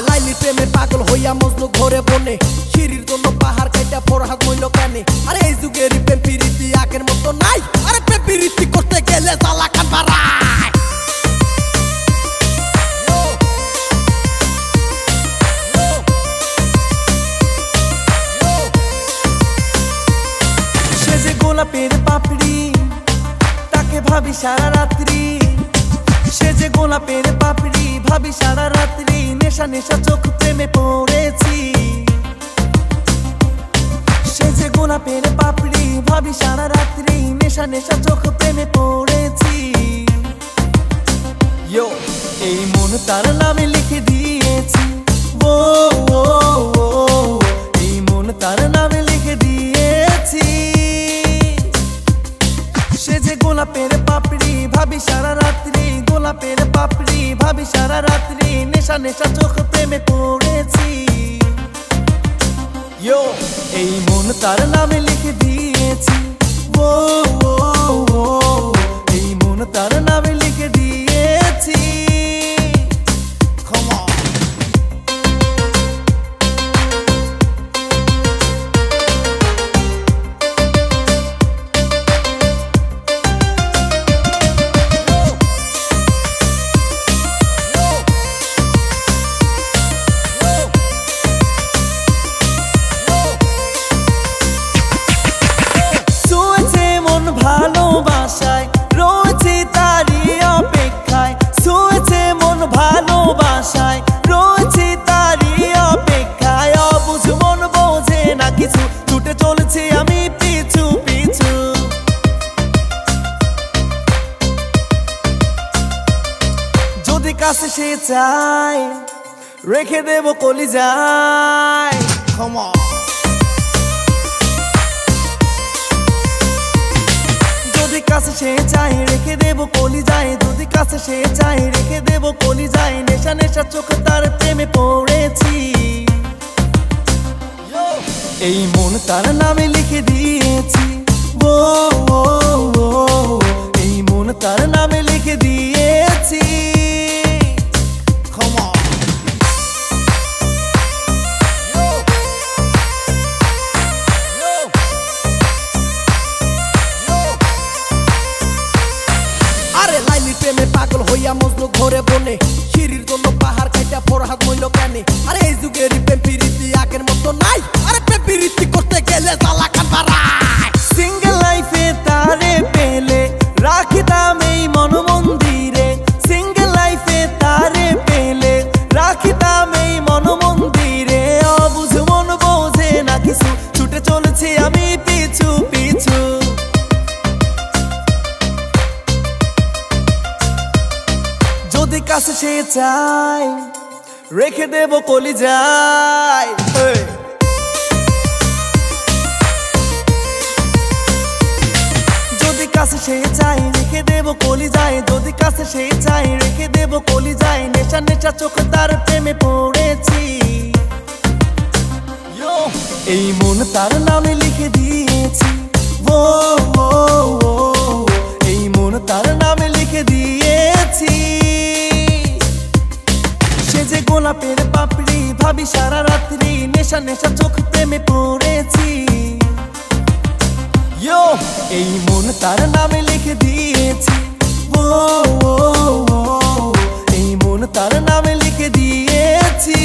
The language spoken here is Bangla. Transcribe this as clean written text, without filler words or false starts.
লাইলি প্রেমে পাগল হইয়া মজনু ঘরে বনে সিঁড়ির জন্য পাহাড় কাইটা ফরহাদ মইল কানে। আরে এই যুগের প্রেম প্রীতি আগের মতো নাই। আরে প্রেম প্রীতি করতে গেলে জ্বালা খান বাড়ায়। সে যে গোলাপের পাপড়ি তাকে ভাবি সারা রাত্রি। সে যে গোলাপের পাপড়ি ভাবি সারা রাত্রি। নেশা নেশা চোখ প্রেমে পড়েছি। সে যে গোলাপের পাপড়ি ভাবি সারা রাত্রি। নেশা নেশা চোখ প্রেমে পড়েছি। এই মন তার নামে লিখে দিয়েছি। ও এই মন তার নামে লিখে দিয়েছি। সে যে গোলাপের পাপড়ি ভাবি সারা রাত্রি। গোলাপের পাপড়ি ভাবি সারা রাত্রি। নেশা নেশা চোখ প্রেমে পড়েছি। এই মন তার নামে লিখে দিয়েছি। ও এই মন তার নামে লিখে দিয়েছি। ভালোবাসায় রয়েছে তারই অপেক্ষায়। শুয়েছে মন ভালোবাসায় রয়েছে তারই অপেক্ষায়। অবুঝ মন বোঝে না কিছু, ছুটে চলেছি আমি পিছু পিছু। যদি কাছে সে চায় রেখে দেব কলিজায়। যদি কাছে সে চাই রেখে দেব কলিজায়। যদি কাছে সে চাই রেখে দেব কলিজায়। নেশা নেশা চোখ তার প্রেমে পড়েছি। এই মন তার নামে লিখে দিয়েছি। ও এই মন তার নামে লিখে দিয়েছি। প্রেমে পাগল হইয়া মজনু ঘরে বনে সিঁড়ির জন্য পাহাড় কাইটা ফরহাদ মইল কানে। আরে এই যুগের প্রেম প্রীতি আগের মতো নাই। আরে প্রেম প্রীতি করতে গেলে জ্বালা খান বাড়ায়। সিঙ্গেল লাইফে তারে পেলে রাখিতাম এই মন মন্দিরে। সিঙ্গেল লাইফে তারে পেলে রাখিতাম এই মন মন্দিরে। অবুঝ মন বোঝে না কিছু, ছুটে চলেছি আমি পিছু পিছু। যদি কাছে সে চাই রেখে দেব কলিজায়। যদি কাছে সে চাই রেখে দেব কলিজায়। যদি কাছে সে চাই রেখে দেব কলিজায়। নেশা নেশা চোখ তার প্রেমে পড়েছি। এই মন তার নামে লিখে দিয়েছি। ও এই মন তার নামে লিখে দিয়েছি। সে যে গোলাপের পাপড়ি ভাবি সারা রাত্রি। নেশা নেশা চোখ প্রেমে পড়েছি। এই মন তার নামে লিখে দিয়েছি। ও এই মন তার নামে লিখে দিয়েছি।